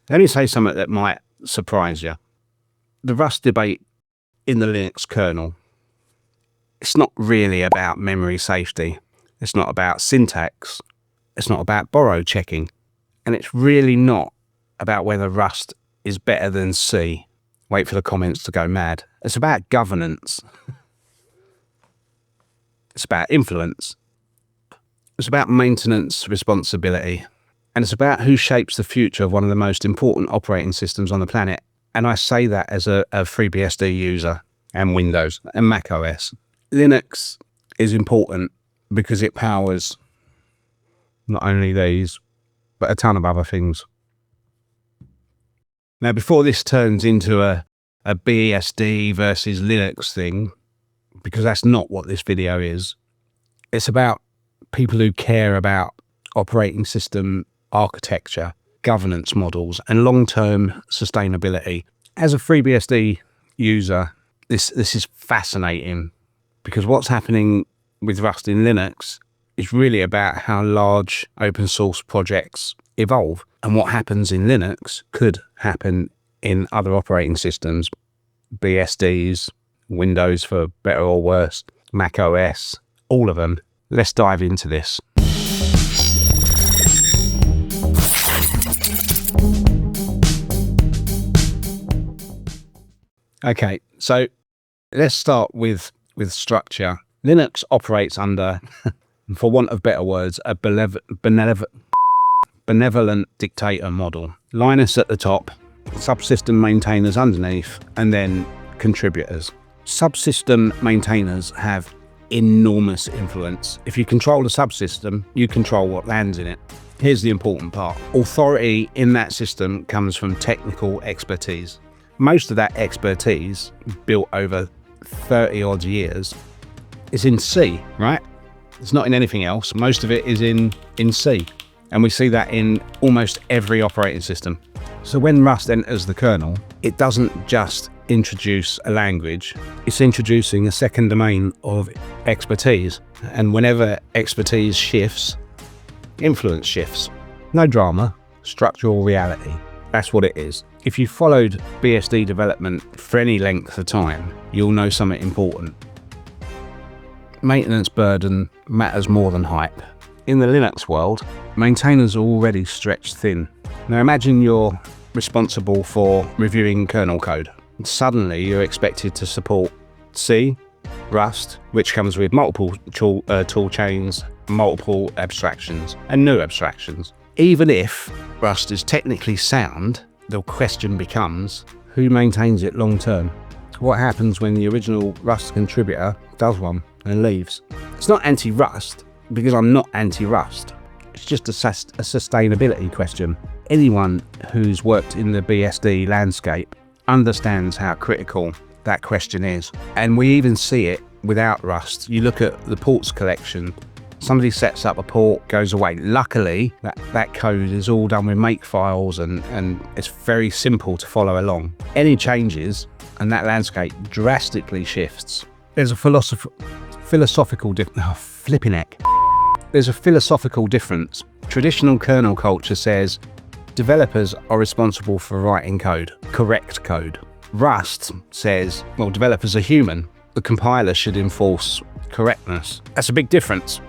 Let me say something that might surprise you. The Rust debate in the Linux kernel, it's not really about memory safety. It's not about syntax. It's not about borrow checking. And it's really not about whether Rust is better than C. Wait for the comments to go mad. It's about governance. It's about influence. It's about maintenance responsibility. And it's about who shapes the future of one of the most important operating systems on the planet. And I say that as a FreeBSD user and Windows and Mac OS. Linux is important because it powers not only these, but a ton of other things. Now, before this turns into a BSD versus Linux thing, because that's not what this video is, it's about people who care about operating system architecture, governance models, and long-term sustainability. As a FreeBSD user, this is fascinating, because what's happening with Rust in Linux is really about how large open source projects evolve, and what happens in Linux could happen in other operating systems, BSDs, Windows for better or worse, Mac OS, all of them. Let's dive into this. Okay, so let's start with structure. Linux operates under, for want of better words, a benevolent dictator model. Linus at the top, subsystem maintainers underneath, and then contributors. Subsystem maintainers have enormous influence. If you control the subsystem, you control what lands in it. Here's the important part. Authority in that system comes from technical expertise. Most of that expertise, built over 30 odd years, is in C, right? It's not in anything else. Most of it is in C. And we see that in almost every operating system. So when Rust enters the kernel, it doesn't just introduce a language, it's introducing a second domain of expertise. And whenever expertise shifts, influence shifts. No drama, structural reality. That's what it is. If you followed BSD development for any length of time, you'll know something important. Maintenance burden matters more than hype. In the Linux world, maintainers are already stretched thin. Now imagine you're responsible for reviewing kernel code. Suddenly you're expected to support C, Rust, which comes with multiple tool chains, multiple abstractions, and new abstractions. Even if Rust is technically sound, the question becomes, who maintains it long term? What happens when the original Rust contributor does one and leaves? It's not anti-Rust, because I'm not anti-Rust. It's just a sustainability question. Anyone who's worked in the BSD landscape understands how critical that question is. And we even see it without Rust. You look at the ports collection, somebody sets up a port, goes away. Luckily, that code is all done with make-files and it's very simple to follow along. Any changes and that landscape drastically shifts. There's a philosophical difference. Traditional kernel culture says developers are responsible for writing code, correct code. Rust says, well, developers are human. The compiler should enforce correctness. That's a big difference.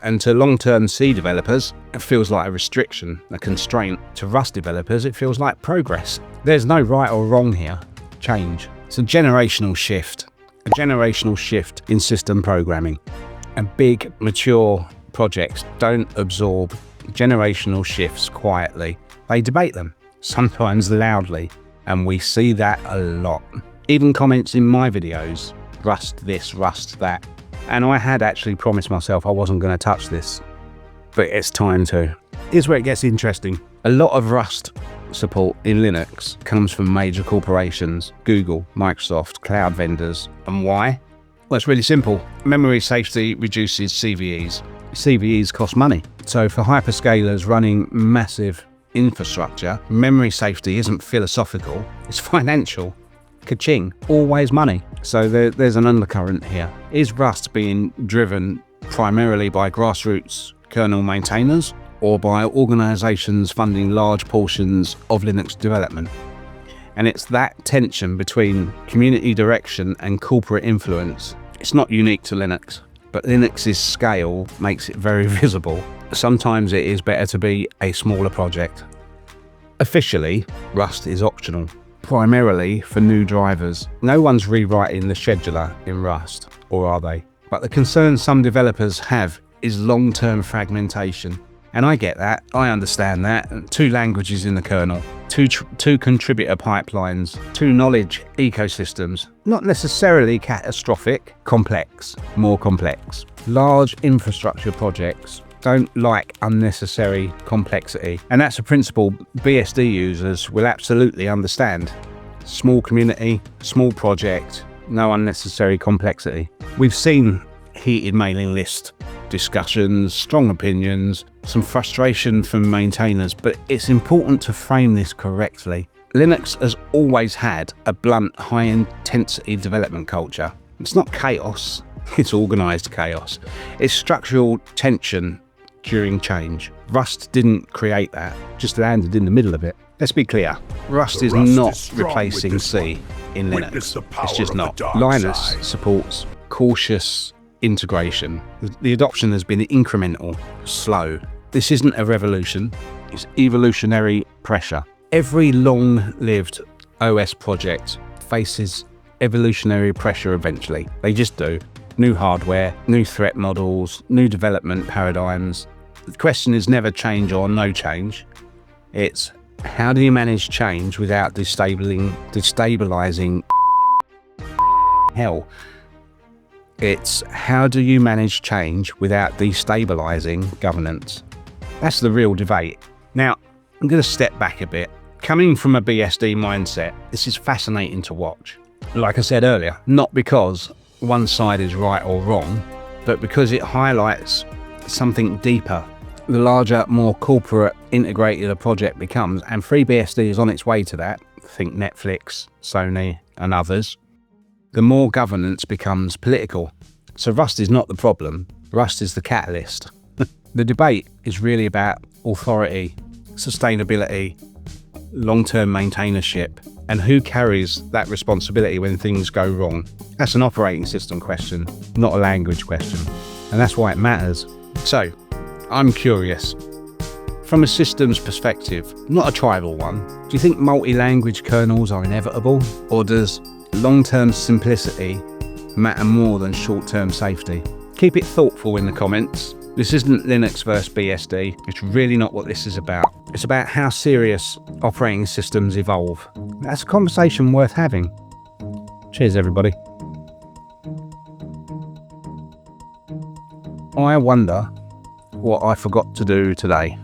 And to long-term C developers, it feels like a restriction, a constraint. To Rust developers, it feels like progress. There's no right or wrong here. Change. It's a generational shift in system programming. And big, mature projects don't absorb generational shifts quietly. They debate them, sometimes loudly, and we see that a lot. Even comments in my videos, Rust this, Rust that. And I had actually promised myself I wasn't going to touch this, but it's time to. Here's where it gets interesting. A lot of Rust support in Linux comes from major corporations, Google, Microsoft, cloud vendors. And why? Well, it's really simple. Memory safety reduces CVEs. CVEs cost money. So for hyperscalers running massive infrastructure, memory safety isn't philosophical, it's financial. Ka-ching, always money. So there's an undercurrent here. Is Rust being driven primarily by grassroots kernel maintainers, or by organisations funding large portions of Linux development. And it's that tension between community direction and corporate influence. It's not unique to Linux, but Linux's scale makes it very visible. Sometimes it is better to be a smaller project. Officially, Rust is optional, primarily for new drivers. No one's rewriting the scheduler in Rust, or are they? But the concern some developers have is long-term fragmentation. And I get that, I understand that. 2 languages in the kernel, two contributor pipelines, 2 knowledge ecosystems. Not necessarily catastrophic, complex, more complex. Large infrastructure projects don't like unnecessary complexity. And that's a principle BSD users will absolutely understand. Small community, small project, no unnecessary complexity. We've seen heated mailing list discussions, strong opinions, some frustration from maintainers, but it's important to frame this correctly. Linux has always had a blunt, high-intensity development culture. It's not chaos, it's organised chaos. It's structural tension during change. Rust didn't create that, just landed in the middle of it. Let's be clear, Rust is not replacing C in Linux. It's just not. Linus supports cautious integration. The adoption has been incremental, slow. This isn't a revolution, it's evolutionary pressure. Every long-lived OS project faces evolutionary pressure eventually. They just do. New hardware, new threat models, new development paradigms. The question is never change or no change. It's how do you manage change without destabilizing hell? It's how do you manage change without destabilizing governance? That's the real debate. Now, I'm going to step back a bit. Coming from a BSD mindset, this is fascinating to watch. Like I said earlier, not because one side is right or wrong, but because it highlights something deeper. The larger, more corporate integrated a project becomes, and FreeBSD is on its way to that, think Netflix, Sony and others, the more governance becomes political. So Rust is not the problem, Rust is the catalyst. The debate is really about authority, sustainability, long-term maintainership, and who carries that responsibility when things go wrong. That's an operating system question, not a language question. And that's why it matters. So, I'm curious. From a systems perspective, not a tribal one, do you think multi-language kernels are inevitable? Or does long-term simplicity matter more than short-term safety? Keep it thoughtful in the comments. This isn't Linux versus BSD. It's really not what this is about. It's about how serious operating systems evolve. That's a conversation worth having. Cheers, everybody. I wonder what I forgot to do today.